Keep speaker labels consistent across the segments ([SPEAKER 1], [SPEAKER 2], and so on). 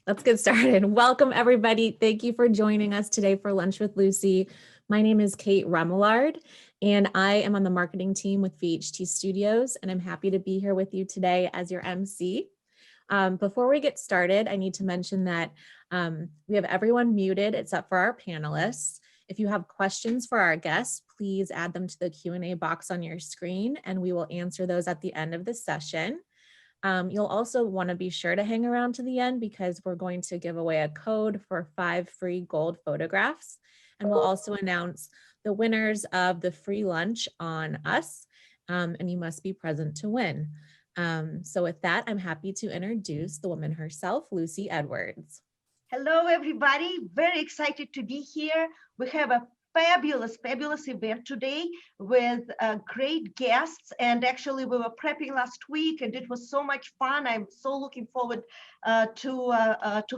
[SPEAKER 1] Let's get started. Welcome, everybody. Thank you for joining us today for Lunch with Lucy. My name is Kate Remillard, and I am on the marketing team with VHT Studios, and I'm happy to be here with you today as your MC. Before we get started, I need to mention that we have everyone muted except for our panelists. If you have questions for our guests, please add them to the Q&A box on your screen, and we will answer those at the end of the session. You'll also want to be sure to hang around to the end because we're going to give away a code for 5 free gold photographs. And we'll also announce the winners of the free lunch on us, and you must be present to win. So with that, I'm happy to introduce the woman herself, Lucy Edwards.
[SPEAKER 2] Hello, everybody. Very excited to be here. We have a fabulous event today with great guests. And actually, we were prepping last week, and it was so much fun. I'm so looking forward to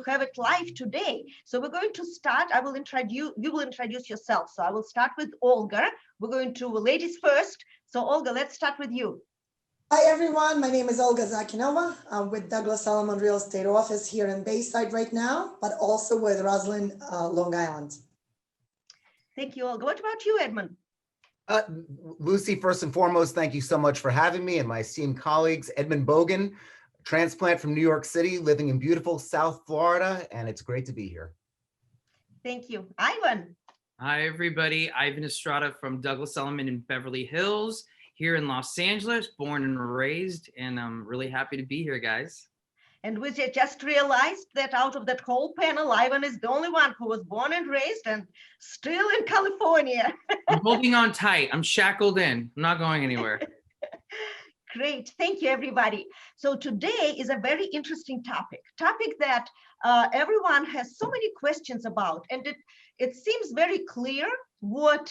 [SPEAKER 2] have it live today. So we're going to start. You will introduce yourself. So I will start with Olga. We're going to ladies first. So Olga, let's start with you.
[SPEAKER 3] Hi everyone, my name is Olga Zakinova. I'm with Douglas Elliman Real Estate Office here in Bayside right now, but also with Roslyn, Long Island.
[SPEAKER 2] Thank you, Olga. What about you, Edmund?
[SPEAKER 4] Lucy, first and foremost, thank you so much for having me and my esteemed colleagues. Edmund Bogen, transplant from New York City, living in beautiful South Florida, and it's great to be here.
[SPEAKER 2] Thank you. Ivan.
[SPEAKER 5] Hi, everybody. Ivan Estrada from Douglas Elliman in Beverly Hills. Here in Los Angeles, born and raised, and I'm really happy to be here, guys.
[SPEAKER 2] And we just realized that out of that whole panel, Ivan is the only one who was born and raised and still in California.
[SPEAKER 5] I'm holding on tight. I'm shackled in. I'm not going anywhere.
[SPEAKER 2] Great. Thank you, everybody. So today is a very interesting topic that everyone has so many questions about, and it seems very clear what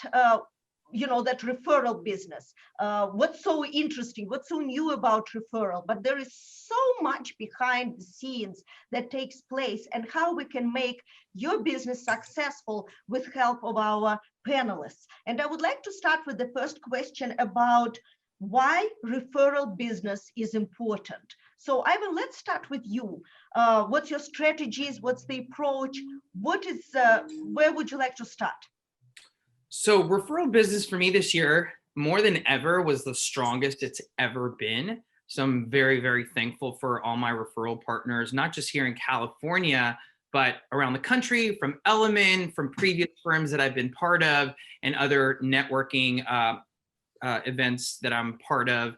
[SPEAKER 2] that referral business, what's so interesting, what's so new about referral, but there is so much behind the scenes that takes place and how we can make your business successful with help of our panelists. And I would like to start with the first question about why referral business is important. So Ivan, let's start with you. What's your strategies? What's the approach? Where would you like to start?
[SPEAKER 5] So referral business for me this year, more than ever, was the strongest it's ever been. So I'm very, very thankful for all my referral partners, not just here in California, but around the country, from Elliman, from previous firms that I've been part of, and other networking events that I'm part of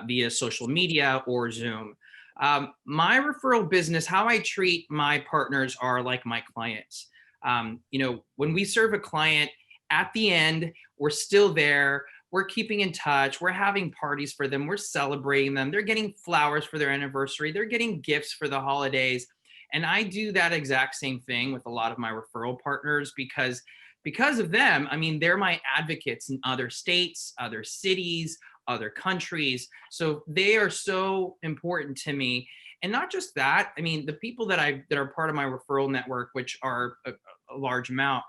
[SPEAKER 5] via social media or Zoom. My referral business, how I treat my partners are like my clients. When we serve a client, at the end, we're still there. We're keeping in touch. We're having parties for them. We're celebrating them. They're getting flowers for their anniversary. They're getting gifts for the holidays. And I do that exact same thing with a lot of my referral partners because of them, they're my advocates in other states, other cities, other countries. So they are so important to me. And not just that, the people that are part of my referral network, which are a large amount,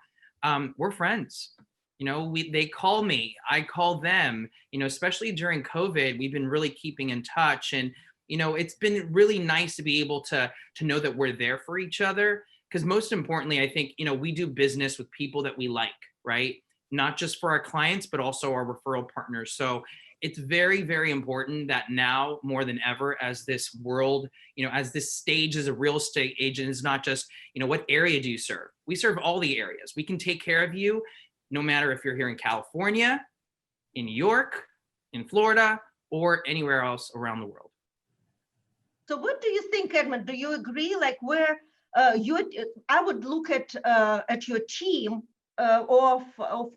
[SPEAKER 5] we're friends. They call me, I call them, especially during COVID, we've been really keeping in touch. And, it's been really nice to be able to know that we're there for each other. Because most importantly, I think, we do business with people that we like, right? Not just for our clients, but also our referral partners. So it's very, very important that now more than ever, as this world, as this stage as a real estate agent is not just, what area do you serve? We serve all the areas. We can take care of you no matter if you're here in California, in New York, in Florida, or anywhere else around the world.
[SPEAKER 2] So what do you think, Edmund? Do you agree? Like I would look at your team of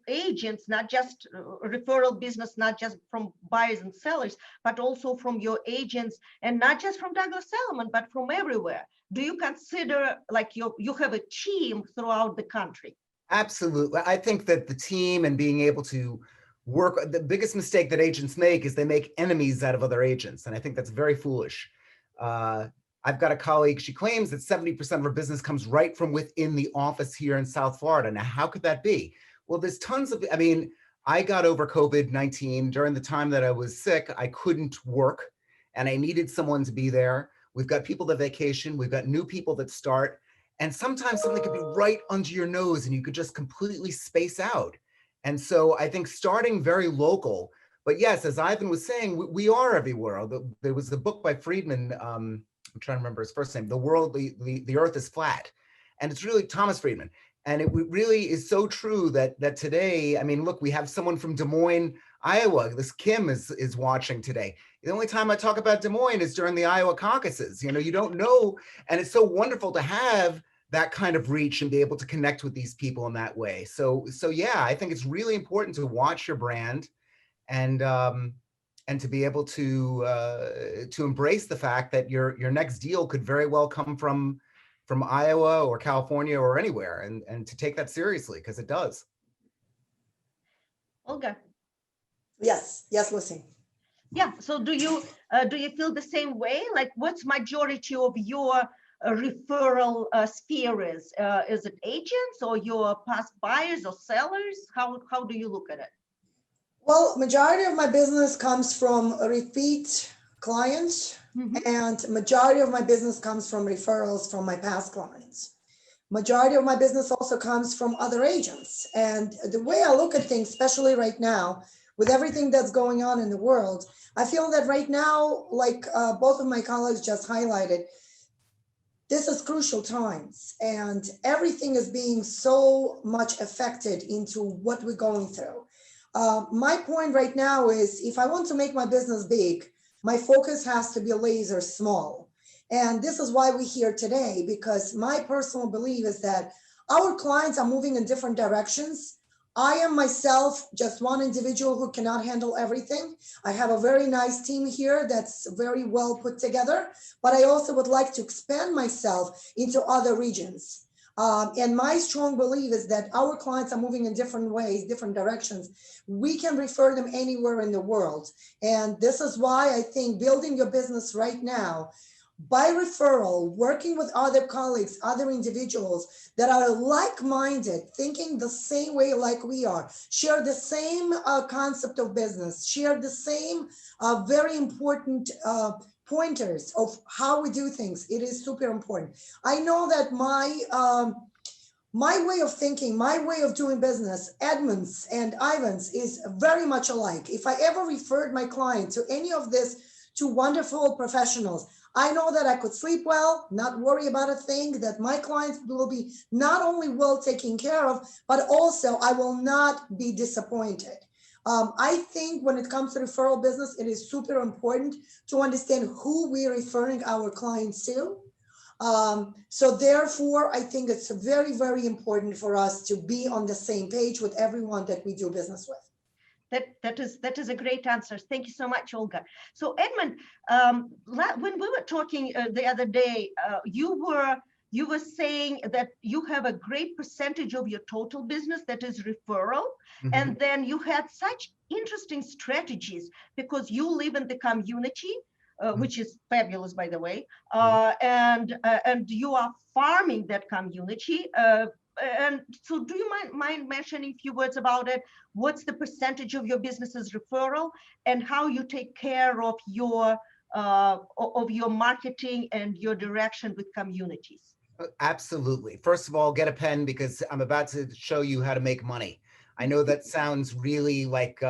[SPEAKER 2] agents, not just referral business, not just from buyers and sellers, but also from your agents, and not just from Douglas Elliman, but from everywhere. Do you consider like you have a team throughout the country?
[SPEAKER 4] Absolutely. I think that the team and being able to work, the biggest mistake that agents make is they make enemies out of other agents. And I think that's very foolish. I've got a colleague, she claims that 70% of her business comes right from within the office here in South Florida. Now, how could that be? Well, there's tons of, I got over COVID-19 during the time that I was sick. I couldn't work and I needed someone to be there. we've got people that vacation, we've got new people that start, and sometimes something could be right under your nose and you could just completely space out. And so I think starting very local, but yes, as Ivan was saying, we are everywhere. There was the book by Friedman, I'm trying to remember his first name, The Earth is Flat. And it's really Thomas Friedman. And it really is so true that today, I mean, look, we have someone from Des Moines, Iowa. This Kim is watching today. The only time I talk about Des Moines is during the Iowa caucuses. You know, you don't know. And it's so wonderful to have that kind of reach and be able to connect with these people in that way. So yeah, I think it's really important to watch your brand and to be able to embrace the fact that your next deal could very well come from Iowa or California or anywhere, and to take that seriously, because it does.
[SPEAKER 2] Olga.
[SPEAKER 3] Yes, Lucy.
[SPEAKER 2] Yeah. So do you feel the same way? Like, what's majority of your referral sphere is? Is it agents or your past buyers or sellers? How do you look at it?
[SPEAKER 3] Well, majority of my business comes from repeat clients, and majority of my business comes from referrals from my past clients. Majority of my business also comes from other agents. And the way I look at things, especially right now, with everything that's going on in the world, I feel that right now, like both of my colleagues just highlighted, this is crucial times, and everything is being so much affected into what we're going through. My point right now is, if I want to make my business big, my focus has to be laser small. And this is why we're here today, because my personal belief is that our clients are moving in different directions. I am myself just one individual who cannot handle everything. I have a very nice team here that's very well put together, but I also would like to expand myself into other regions. And my strong belief is that our clients are moving in different ways, different directions. We can refer them anywhere in the world. And this is why I think building your business right now by referral, working with other colleagues, other individuals that are like-minded, thinking the same way like we are, share the same concept of business, share the same very important pointers of how we do things. It is super important. I know that my way of thinking, my way of doing business, Edmund's and Ivan's, is very much alike. If I ever referred my client to any of this, to wonderful professionals, I know that I could sleep well, not worry about a thing, that my clients will be not only well taken care of, but also I will not be disappointed. I think when it comes to referral business, it is super important to understand who we're referring our clients to. So therefore, I think it's very, very important for us to be on the same page with everyone that we do business with.
[SPEAKER 2] That is a great answer. Thank you so much, Olga. So Edmund, when we were talking the other day, you were saying that you have a great percentage of your total business that is referral, and then you had such interesting strategies because you live in the community, which is fabulous, by the way, and you are farming that community. And so do you mind mentioning a few words about it? What's the percentage of your business's referral, and how you take care of your marketing and your direction with communities?
[SPEAKER 4] Absolutely. First of all, get a pen, because I'm about to show you how to make money. I know that sounds really like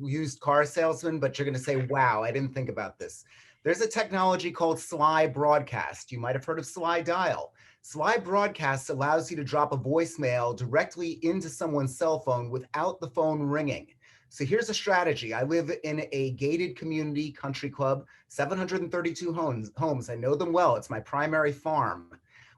[SPEAKER 4] used car salesman, but you're going to say, wow, I didn't think about this. There's a technology called Sly Broadcast. You might have heard of Sly Dial. Sly Broadcast allows you to drop a voicemail directly into someone's cell phone without the phone ringing. So here's a strategy. I live in a gated community country club, 732 homes. I know them well. It's my primary farm.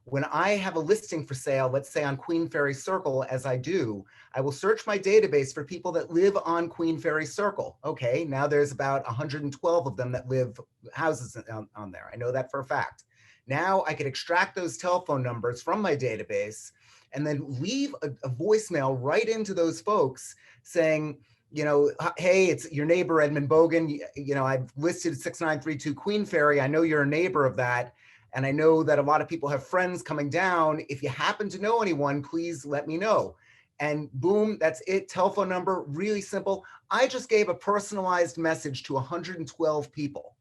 [SPEAKER 4] When I have a listing for sale, let's say on Queen Ferry Circle, as I do, I will search my database for people that live on Queen Ferry Circle. Okay, now there's about 112 of them that live houses on there. I know that for a fact. Now I can extract those telephone numbers from my database and then leave a voicemail right into those folks saying, you know, hey, it's your neighbor, Edmund Bogen. You know, I've listed 6932 Queen Ferry. I know you're a neighbor of that. And I know that a lot of people have friends coming down. If you happen to know anyone, please let me know. And boom, that's it. Telephone number, really simple. I just gave a personalized message to 112 people.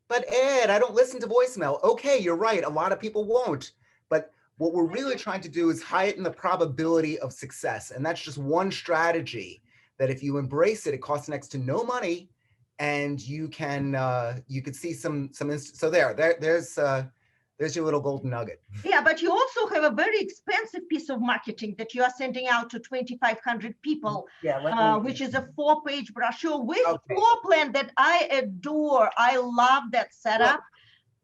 [SPEAKER 4] but Ed, I don't listen to voicemail. Okay, you're right. A lot of people won't. But what we're really trying to do is heighten the probability of success. And that's just one strategy that if you embrace it, it costs next to no money. And you can see some so there's your little golden nugget.
[SPEAKER 2] Yeah, but you also have a very expensive piece of marketing that you are sending out to 2,500 people, which is a 4-page brochure with floor plan that I adore. I love that setup.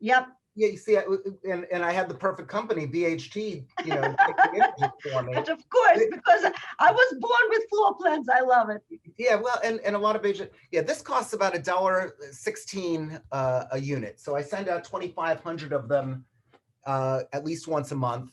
[SPEAKER 2] Yep.
[SPEAKER 4] Yeah, you see, and I had the perfect company, BHT, take the images for me.
[SPEAKER 2] But of course, because I was born with floor plans. I love it.
[SPEAKER 4] Yeah, well, and a lot of agents, this costs about $1.16 a unit. So I send out 2,500 of them at least once a month.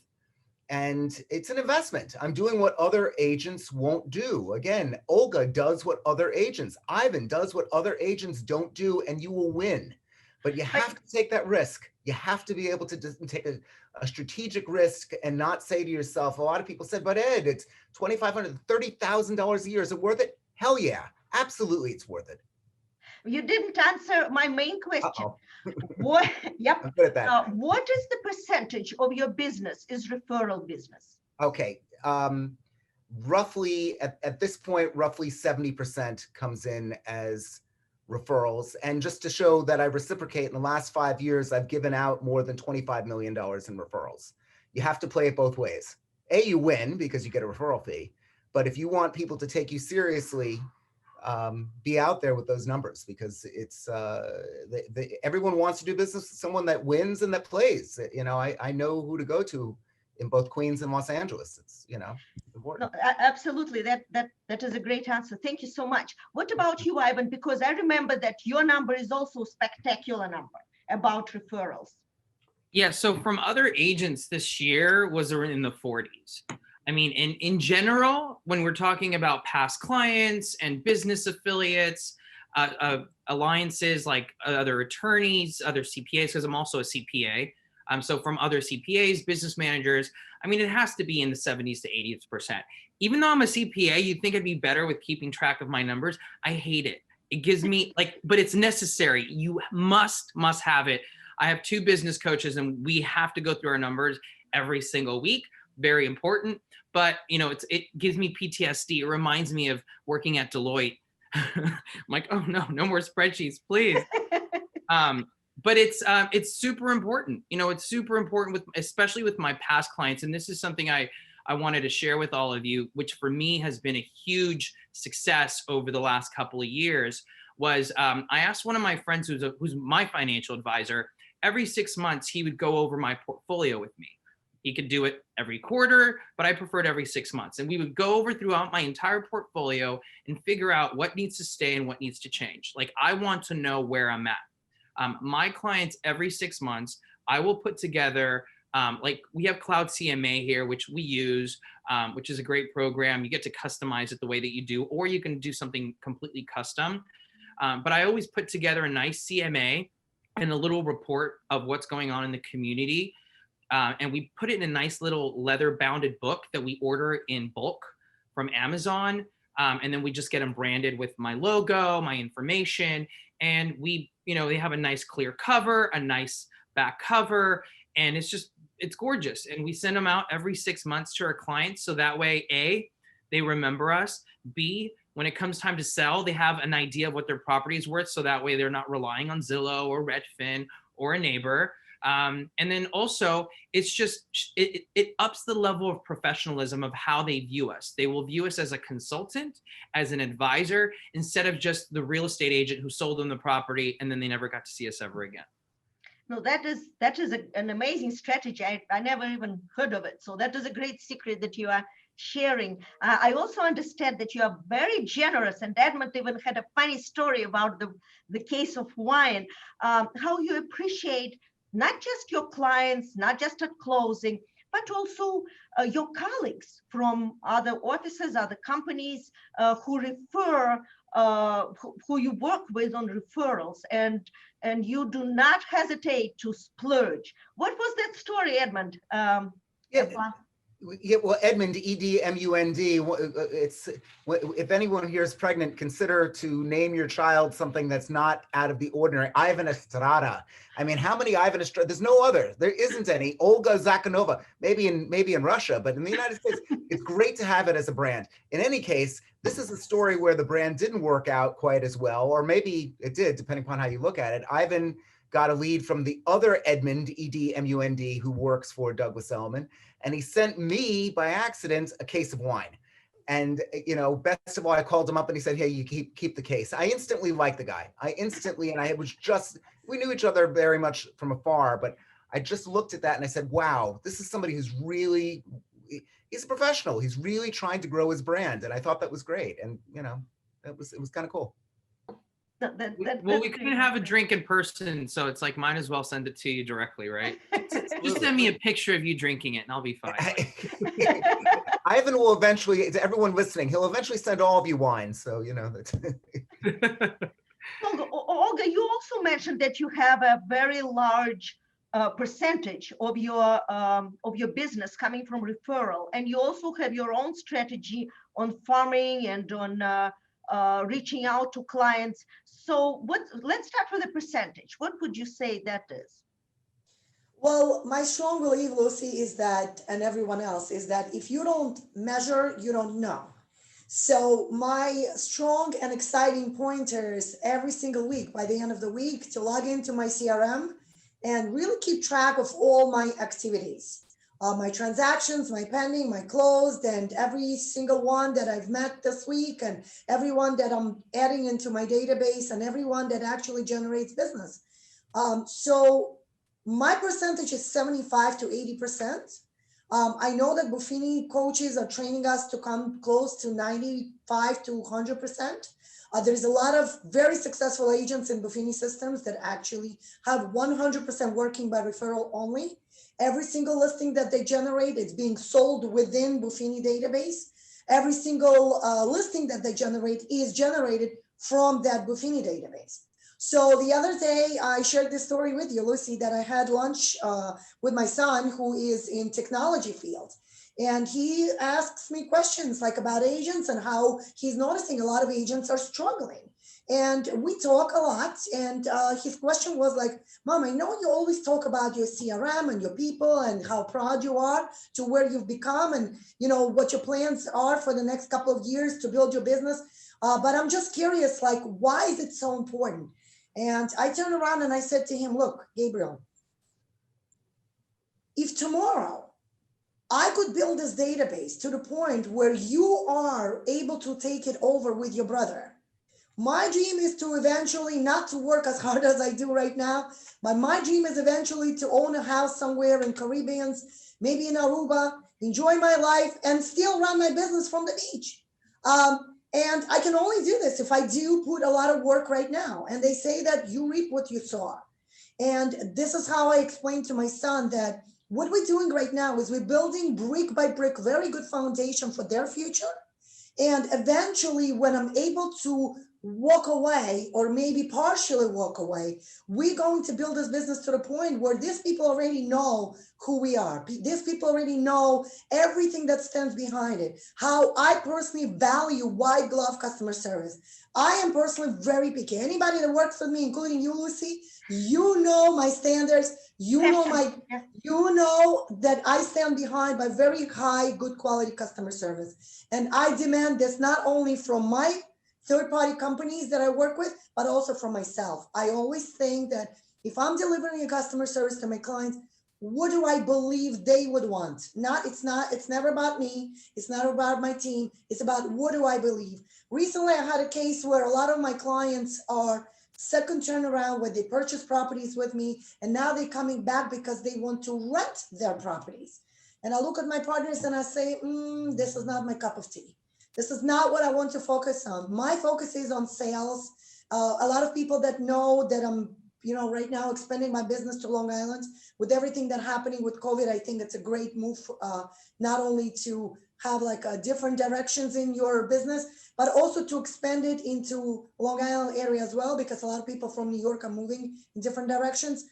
[SPEAKER 4] And it's an investment. I'm doing what other agents won't do. Again, Olga does what other agents, Ivan does what other agents don't do, and you will win. But you have to take that risk. You have to be able to just take a strategic risk and not say to yourself, a lot of people said, but Ed, it's $2,500, $30,000 a year. Is it worth it? Hell yeah, absolutely it's worth it.
[SPEAKER 2] You didn't answer my main question.
[SPEAKER 4] What?
[SPEAKER 2] Yep.
[SPEAKER 4] I'm good at that.
[SPEAKER 2] What is the percentage of your business is referral business?
[SPEAKER 4] Okay. Roughly at this point, roughly 70% comes in as referrals. And just to show that I reciprocate, in the last 5 years, I've given out more than $25 million in referrals. You have to play it both ways. You win because you get a referral fee. But if you want people to take you seriously, be out there with those numbers, because it's everyone wants to do business with someone that wins and that plays. I know who to go to in both Queens and Los Angeles. It's important.
[SPEAKER 2] No, absolutely. That is a great answer. Thank you so much. What about you, Ivan? Because I remember that your number is also a spectacular number about referrals.
[SPEAKER 5] Yeah. So from other agents this year was in the 40s. I mean, in general, when we're talking about past clients and business affiliates, alliances like other attorneys, other CPAs, because I'm also a CPA. So from other CPAs, business managers, I mean, it has to be in the 70s to 80%. Even though I'm a CPA, you'd think I'd be better with keeping track of my numbers. I hate it. It gives me but it's necessary. You must have it. I have 2 business coaches and we have to go through our numbers every single week. Very important. But, it gives me PTSD. It reminds me of working at Deloitte. I'm like, oh no more spreadsheets, please. But it's super important. It's super important especially with my past clients. And this is something I wanted to share with all of you, which for me has been a huge success over the last couple of years. Was I asked one of my friends who's my financial advisor, every 6 months he would go over my portfolio with me. He could do it every quarter, but I preferred every 6 months. And we would go over throughout my entire portfolio and figure out what needs to stay and what needs to change. Like, I want to know where I'm at. My clients, every 6 months, I will put together, we have Cloud CMA here, which we use, which is a great program. You get to customize it the way that you do, or you can do something completely custom. But I always put together a nice CMA and a little report of what's going on in the community. And we put it in a nice little leather bounded book that we order in bulk from Amazon. And then we just get them branded with my logo, my information. And they have a nice clear cover, a nice back cover. And it's gorgeous. And we send them out every 6 months to our clients. So that way, A, they remember us. B, when it comes time to sell, they have an idea of what their property is worth. So that way they're not relying on Zillow or Redfin or a neighbor. And then also it ups the level of professionalism of how they view us. They will view us as a consultant, as an advisor, instead of just the real estate agent who sold them the property and then they never got to see us ever again.
[SPEAKER 2] No, that is an amazing strategy. I never even heard of it. So that is a great secret that you are sharing. I also understand that you are very generous, and Edmund even had a funny story about the case of wine, how you appreciate not just your clients, not just at closing, but also your colleagues from other offices, other companies who refer, who you work with on referrals, and you do not hesitate to splurge. What was that story, Edmund?
[SPEAKER 4] Yeah, well, Edmund, E-D-M-U-N-D, it's, if anyone here is pregnant, consider to name your child something that's not out of the ordinary. Ivan Estrada. I mean, how many Ivan Estrada? There's no other. There isn't any. Olga Zakinova, maybe in Russia, but in the United States, it's great to have it as a brand. In any case, this is a story where the brand didn't work out quite as well, or maybe it did, depending upon how you look at it. Ivan got a lead from the other Edmund, E-D-M-U-N-D, who works for Douglas Elliman. And he sent me by accident a case of wine. And, you know, best of all, I called him up and he said, hey, you keep the case. I instantly liked the guy. We knew each other very much from afar, but I just looked at that and I said, wow, this is somebody who's really, he's a professional. He's really trying to grow his brand. And I thought that was great. And, you know, it was kind of cool.
[SPEAKER 5] Well, we couldn't have a drink in person, so it's like, might as well send it to you directly, right? Just send me a picture of you drinking it and I'll be fine.
[SPEAKER 4] Ivan will eventually, to everyone listening, he'll eventually send all of you wine. So, you know.
[SPEAKER 2] Olga, you also mentioned that you have a very large percentage of your business coming from referral, and you also have your own strategy on farming and on reaching out to clients. So let's start with the percentage. What would you say that is?
[SPEAKER 3] Well, my strong belief, Lucy, is that, and everyone else, is that if you don't measure, you don't know. So my strong and exciting pointers every single week, by the end of the week, to log into my CRM and really keep track of all my activities. My transactions, my pending, my closed, and every single one that I've met this week, and everyone that I'm adding into my database, and everyone that actually generates business. So my percentage is 75 to 80%. I know that Buffini coaches are training us to come close to 95 to 100%. There's a lot of very successful agents in Buffini systems that actually have 100% working by referral only. Every single listing that they generate is being sold within Buffini database. Every single listing that they generate is generated from that Buffini database. So the other day, I shared this story with you, Lucy, that I had lunch with my son, who is in technology field. And he asks me questions like about agents and how he's noticing a lot of agents are struggling. And we talk a lot. And his question was like, Mom, I know you always talk about your CRM and your people and how proud you are to where you've become and, you know, what your plans are for the next couple of years to build your business. But I'm just curious, like, why is it so important? And I turned around and I said to him, look, Gabriel, if tomorrow I could build this database to the point where you are able to take it over with your brother, my dream is to eventually not to work as hard as I do right now, but my dream is eventually to own a house somewhere in Caribbeans, maybe in Aruba, enjoy my life and still run my business from the beach. And I can only do this if I do put a lot of work right now. And they say that you reap what you sow. And this is how I explained to my son that what we're doing right now is we're building brick by brick, very good foundation for their future. And eventually, when I'm able to walk away or maybe partially walk away, we're going to build this business to the point where these people already know who we are. These people already know everything that stands behind it, how I personally value white glove customer service. I am personally very picky. Anybody that works with me, including you, Lucy, you know my standards. You know that I stand behind by very high, good quality customer service. And I demand this not only from my third-party companies that I work with, but also from myself. I always think that if I'm delivering a customer service to my clients, what do I believe they would want? It's never about me. It's not about my team. It's about what do I believe? Recently, I had a case where a lot of my clients are second turnaround where they purchase properties with me, and now they're coming back because they want to rent their properties. And I look at my partners and I say, this is not my cup of tea. This is not what I want to focus on. My focus is on sales. A lot of people that know that I'm, right now expanding my business to Long Island with everything that's happening with COVID. I think it's a great move, not only to have like different directions in your business, but also to expand it into Long Island area as well, because a lot of people from New York are moving in different directions.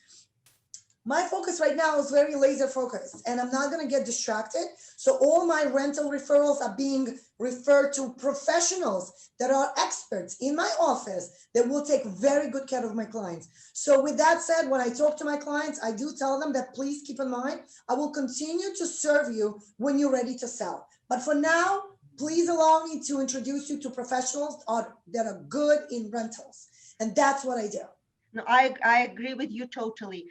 [SPEAKER 3] My focus right now is very laser focused, and I'm not going to get distracted. So all my rental referrals are being referred to professionals that are experts in my office that will take very good care of my clients. So with that said, when I talk to my clients, I do tell them that please keep in mind, I will continue to serve you when you're ready to sell. But for now, please allow me to introduce you to professionals that are good in rentals. And that's what I do.
[SPEAKER 2] No, I agree with you totally.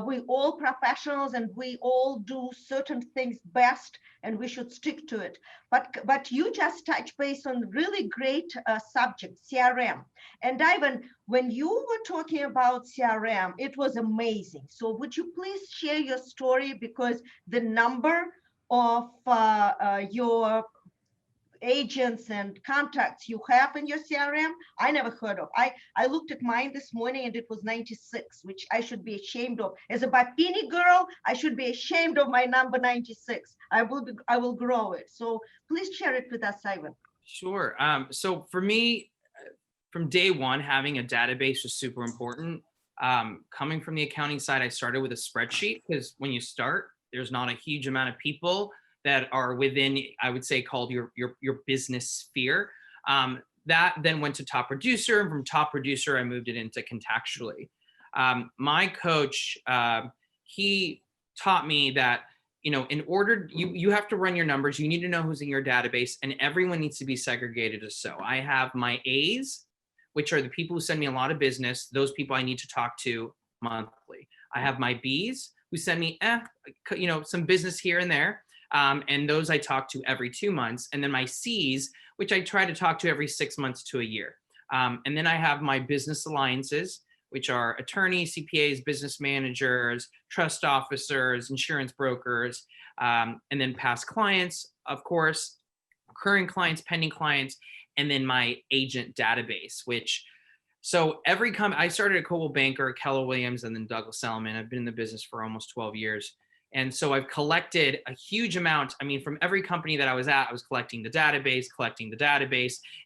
[SPEAKER 2] We all professionals and we all do certain things best and we should stick to it. But you just touched base on really great subject, CRM. And Ivan, when you were talking about CRM, it was amazing. So would you please share your story, because the number of your agents and contacts you have in your CRM, I never heard of. I looked at mine this morning and it was 96, which I should be ashamed of. As a Bapini girl, I should be ashamed of my number 96. I will grow it. So please share it with us, Ivan.
[SPEAKER 5] Sure. So for me, from day one, having a database was super important. Coming from the accounting side, I started with a spreadsheet, because when you start, there's not a huge amount of people that are within, I would say, called your business sphere. That then went to top producer, and from top producer, I moved it into contextually. My coach, he taught me that, in order, you have to run your numbers, you need to know who's in your database, and everyone needs to be segregated as so. I have my A's, which are the people who send me a lot of business. Those people I need to talk to monthly. I have my B's who send me, some business here and there. And those I talk to every 2 months. And then my C's, which I try to talk to every 6 months to a year. And then I have my business alliances, which are attorneys, CPAs, business managers, trust officers, insurance brokers, and then past clients, of course, current clients, pending clients, and then my agent database, so every company, I started at Coldwell Banker, Keller Williams, and then Douglas Elliman. I've been in the business for almost 12 years. And so I've collected a huge amount. I mean, from every company that I was at, I was collecting the database,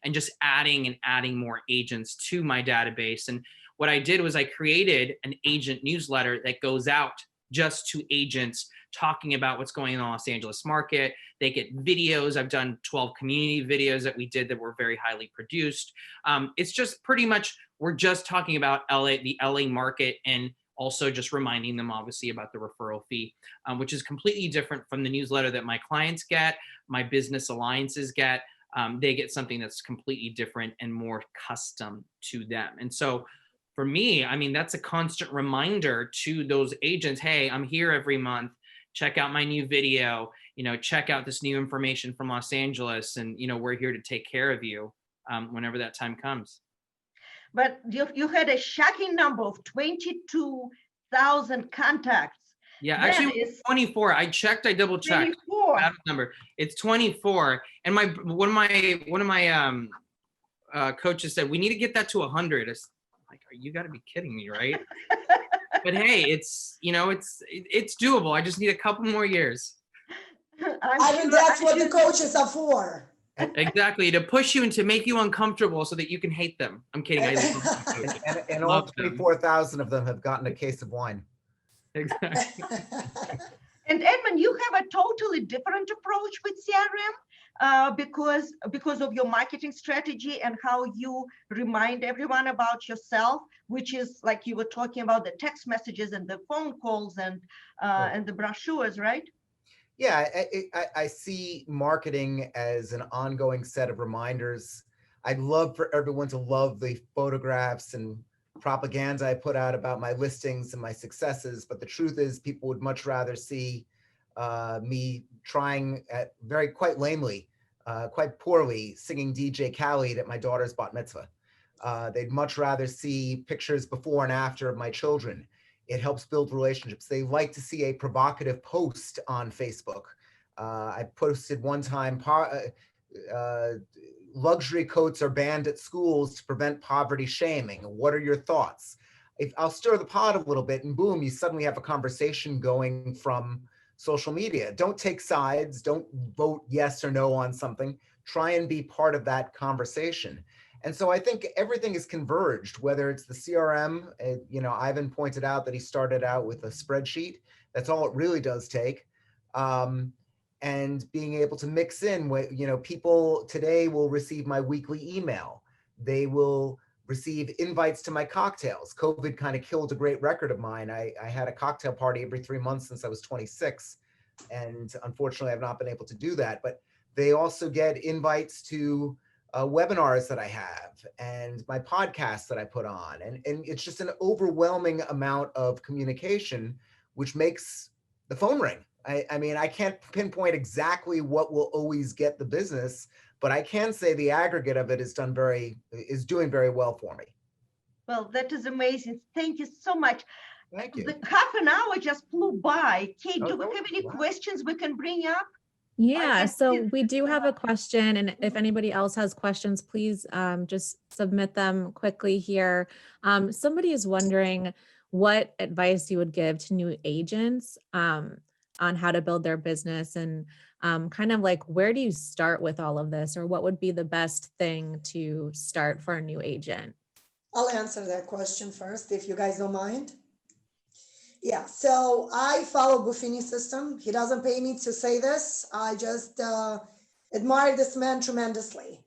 [SPEAKER 5] and just adding more agents to my database. And what I did was I created an agent newsletter that goes out just to agents, talking about what's going on in the Los Angeles market. They get videos. I've done 12 community videos that we did that were very highly produced. It's just pretty much, we're just talking about the LA market, and also just reminding them obviously about the referral fee, which is completely different from the newsletter that my clients get, my business alliances get. They get something that's completely different and more custom to them. And so for me, I mean, that's a constant reminder to those agents, hey, I'm here every month. Check out my new video, check out this new information from Los Angeles, and, we're here to take care of you whenever that time comes.
[SPEAKER 2] But you had a shocking number of 22,000 contacts.
[SPEAKER 5] Yeah, actually it's 24. I double checked.
[SPEAKER 2] 24.
[SPEAKER 5] That number. It's 24. And one of my coaches said, we need to get that to 100. It's like, you got to be kidding me, right? But hey, it's doable. I just need a couple more years.
[SPEAKER 3] That's what the coaches are for.
[SPEAKER 5] Exactly, to push you and to make you uncomfortable so that you can hate them. I'm kidding. I love coaches.
[SPEAKER 4] And all 24,000 of them have gotten a case of wine.
[SPEAKER 5] Exactly.
[SPEAKER 2] And Edmund, you have a totally different approach with CRM because of your marketing strategy and how you remind everyone about yourself, which is like you were talking about the text messages and the phone calls and the brochures, right?
[SPEAKER 4] Yeah, I see marketing as an ongoing set of reminders. I'd love for everyone to love the photographs and propaganda I put out about my listings and my successes, but the truth is people would much rather see me trying at quite lamely, quite poorly, singing DJ Khaled at my daughter's bat mitzvah. They'd much rather see pictures before and after of my children. It helps build relationships. They like to see a provocative post on Facebook. I posted one time, luxury coats are banned at schools to prevent poverty shaming. What are your thoughts? I'll stir the pot a little bit and boom, you suddenly have a conversation going from social media. Don't take sides. Don't vote yes or no on something. Try and be part of that conversation. And so I think everything is converged, whether it's the CRM, Ivan pointed out that he started out with a spreadsheet. That's all it really does take. And being able to mix in what, people today will receive my weekly email. They will receive invites to my cocktails. COVID kind of killed a great record of mine. I had a cocktail party every 3 months since I was 26. And unfortunately, I've not been able to do that. But they also get invites to webinars that I have and my podcasts that I put on. And it's just an overwhelming amount of communication, which makes the phone ring. I mean, I can't pinpoint exactly what will always get the business, but I can say the aggregate of it is doing very well for me.
[SPEAKER 2] Well, that is amazing. Thank you so much.
[SPEAKER 4] Thank you.
[SPEAKER 2] The half an hour just flew by. Kate, do we have any
[SPEAKER 4] wow.
[SPEAKER 2] questions we can bring up?
[SPEAKER 1] Yeah, so we do have a question, and if anybody else has questions, please just submit them quickly here. Somebody is wondering what advice you would give to new agents on how to build their business, and kind of like, where do you start with all of this, or what would be the best thing to start for a new agent?
[SPEAKER 3] I'll answer that question first, if you guys don't mind. Yeah, so I follow Buffini's system. He doesn't pay me to say this. I just admire this man tremendously.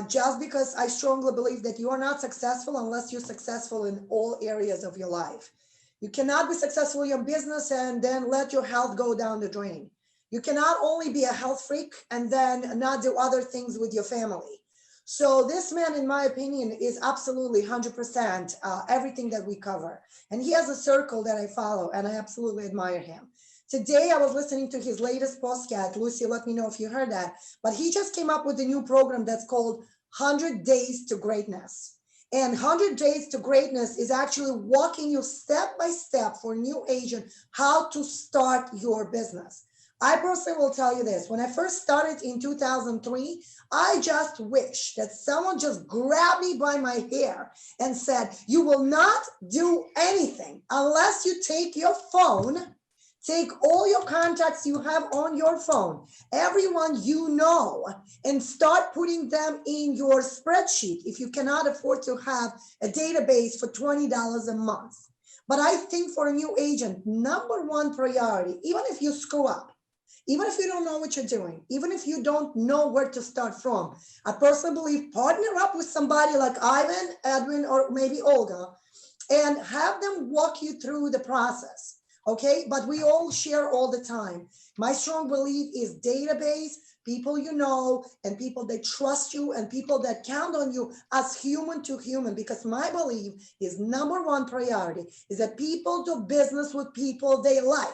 [SPEAKER 3] Just because I strongly believe that you are not successful unless you're successful in all areas of your life. You cannot be successful in your business and then let your health go down the drain. You cannot only be a health freak and then not do other things with your family. So this man, in my opinion, is absolutely 100% everything that we cover. And he has a circle that I follow, and I absolutely admire him. Today, I was listening to his latest podcast. Lucy, let me know if you heard that. But he just came up with a new program that's called 100 Days to Greatness. And 100 Days to Greatness is actually walking you step by step for a new agent how to start your business. I personally will tell you this. When I first started in 2003, I just wish that someone just grabbed me by my hair and said, you will not do anything unless you take your phone, take all your contacts you have on your phone, everyone you know, and start putting them in your spreadsheet if you cannot afford to have a database for $20 a month. But I think for a new agent, number one priority, even if you screw up, even if you don't know what you're doing, even if you don't know where to start from, I personally believe partner up with somebody like Ivan, Edmund, or maybe Olga, and have them walk you through the process, okay? But we all share all the time. My strong belief is database, people you know, and people that trust you, and people that count on you as human to human, because my belief is number one priority is that people do business with people they like.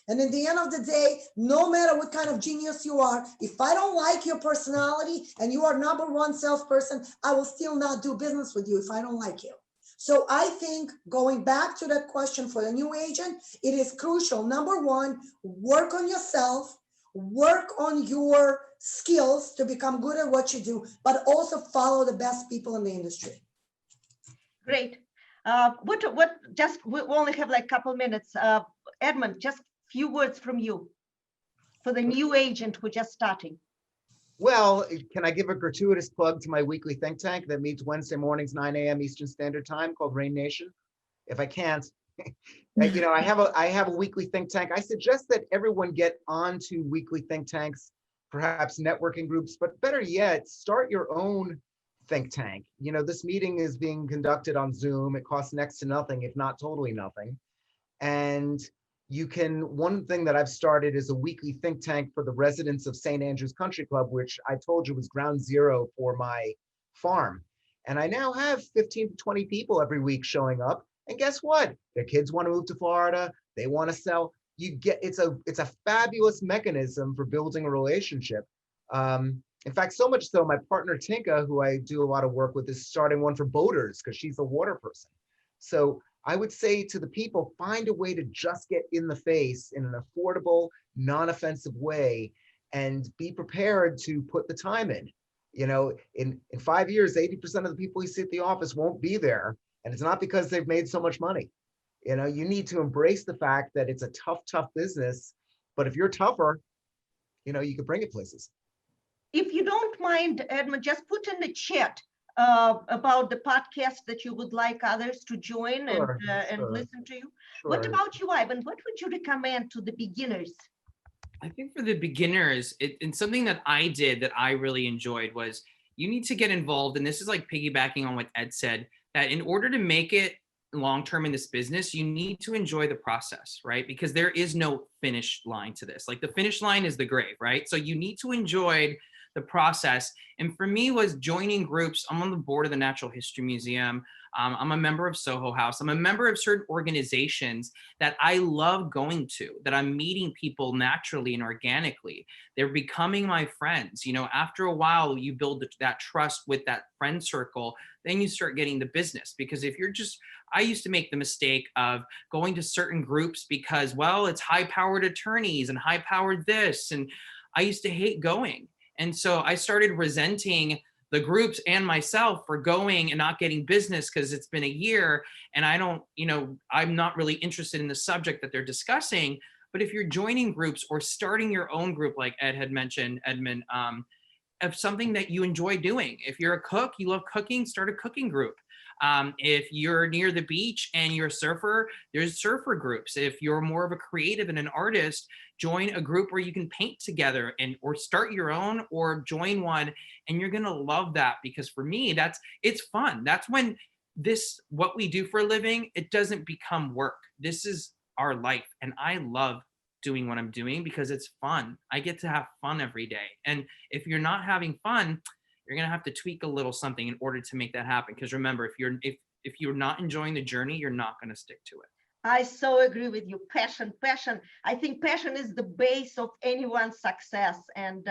[SPEAKER 3] And in the end of the day, no matter what kind of genius you are, if I don't like your personality and you are number one salesperson, I will still not do business with you if I don't like you. So I think going back to that question for the new agent, it is crucial. Number one, work on yourself, work on your skills to become good at what you do, but also follow the best people in the industry.
[SPEAKER 2] Great. We only have like a couple minutes. Edmund, just few words from you for the new agent who just starting.
[SPEAKER 4] Well, can I give a gratuitous plug to my weekly think tank that meets Wednesday mornings, 9 a.m. Eastern Standard Time, called Rain Nation? If I can't, I have a weekly think tank. I suggest that everyone get onto weekly think tanks, perhaps networking groups, but better yet, start your own think tank. This meeting is being conducted on Zoom. It costs next to nothing, if not totally nothing. And one thing that I've started is a weekly think tank for the residents of St. Andrews Country Club, which I told you was ground zero for my farm. And I now have 15 to 20 people every week showing up. And guess what? Their kids want to move to Florida. They want to sell. It's a fabulous mechanism for building a relationship. In fact, so much so, my partner Tinka, who I do a lot of work with, is starting one for boaters because she's a water person. So I would say to the people, find a way to just get in the face in an affordable, non-offensive way, and be prepared to put the time in. In 5 years, 80% of the people you see at the office won't be there. And it's not because they've made so much money. You need to embrace the fact that it's a tough business. But if you're tougher, you can bring it places.
[SPEAKER 2] If you don't mind, Edmund, just put in the chat about the podcast that you would like others to join
[SPEAKER 4] Sure,
[SPEAKER 2] and
[SPEAKER 4] sure,
[SPEAKER 2] listen to you? What
[SPEAKER 4] sure.
[SPEAKER 2] about you, Ivan? What would you recommend to the beginners?
[SPEAKER 5] I think for the beginners, and something that I did that I really enjoyed was you need to get involved. And this is like piggybacking on what Ed said, that in order to make it long-term in this business, you need to enjoy the process, right? Because there is no finish line to this. Like the finish line is the grave, right? So you need to enjoy the process. And for me was joining groups. I'm on the board of the Natural History Museum. I'm a member of Soho House. I'm a member of certain organizations that I love going to, that I'm meeting people naturally and organically. They're becoming my friends. You know, after a while, you build that trust with that friend circle, then you start getting the business. Because if you're just, I used to make the mistake of going to certain groups because, well, it's high-powered attorneys and high-powered this. And I used to hate going. And so I started resenting the groups and myself for going and not getting business because it's been a year and I don't, you know, I'm not really interested in the subject that they're discussing. But if you're joining groups or starting your own group, like Ed had mentioned, Edmund, of something that you enjoy doing. If you're a cook, you love cooking, start a cooking group. If you're near the beach and you're a surfer, there's surfer groups. If you're more of a creative and an artist, join a group where you can paint together and or start your own or join one, and you're gonna love that. Because for me, it's fun. That's when what we do for a living, it doesn't become work. This is our life, and I love doing what I'm doing because it's fun. I get to have fun every day. And if you're not having fun, you're going to have to tweak a little something in order to make that happen. Because remember, if you're not enjoying the journey, you're not going to stick to it.
[SPEAKER 2] I so agree with you. Passion. I think passion is the base of anyone's success. And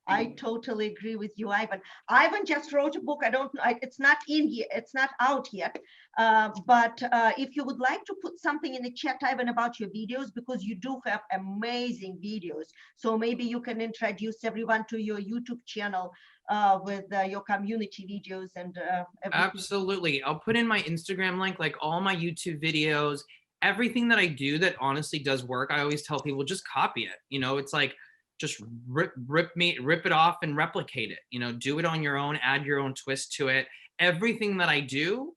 [SPEAKER 2] I totally agree with you, Ivan. Ivan just wrote a book. I don't know. It's not in here. It's not out yet. But if you would like to put something in the chat, Ivan, about your videos, because you do have amazing videos. So maybe you can introduce everyone to your YouTube channel with your community videos and everything.
[SPEAKER 5] Absolutely. I'll put in my Instagram link, like all my YouTube videos, everything that I do that honestly does work. I always tell people just copy it. You know, it's like just rip it off and replicate it. You know, do it on your own, add your own twist to it. Everything that I do,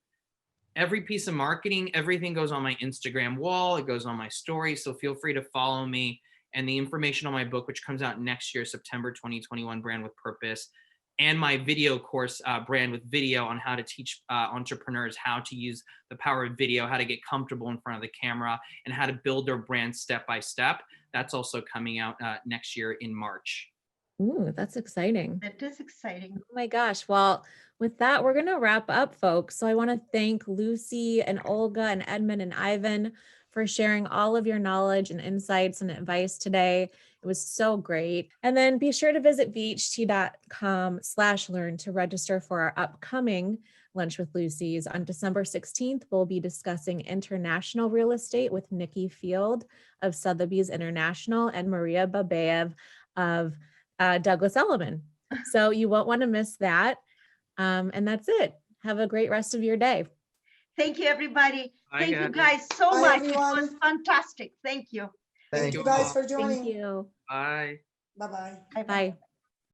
[SPEAKER 5] every piece of marketing, everything goes on my Instagram wall. It goes on my story. So feel free to follow me. And the information on my book, which comes out next year, September 2021, Brand with Purpose, and my video course, Brand with Video, on how to teach entrepreneurs how to use the power of video, how to get comfortable in front of the camera, and how to build their brand step by step. That's also coming out next year in March.
[SPEAKER 1] Ooh, that's exciting.
[SPEAKER 2] That is exciting.
[SPEAKER 1] Oh my gosh. Well, with that, we're going to wrap up, folks. So I want to thank Lucy and Olga and Edmund and Ivan for sharing all of your knowledge and insights and advice today. It was so great. And then be sure to visit vht.com/learn to register for our upcoming Lunch with Lucy's. On December 16th, we'll be discussing international real estate with Nikki Field of Sotheby's International and Maria Babayev of Douglas Elliman. So you won't want to miss that. And that's it. Have a great rest of your day.
[SPEAKER 2] Thank you, everybody.
[SPEAKER 5] Bye,
[SPEAKER 2] Thank you
[SPEAKER 5] guys.
[SPEAKER 2] guys so
[SPEAKER 3] Bye,
[SPEAKER 2] much.
[SPEAKER 3] everyone.
[SPEAKER 2] It was fantastic. Thank you.
[SPEAKER 3] Thank
[SPEAKER 5] you
[SPEAKER 3] you guys
[SPEAKER 5] all.
[SPEAKER 3] for joining.
[SPEAKER 1] Thank you.
[SPEAKER 5] Bye.
[SPEAKER 3] Bye-bye.
[SPEAKER 2] Bye-bye.
[SPEAKER 1] Bye.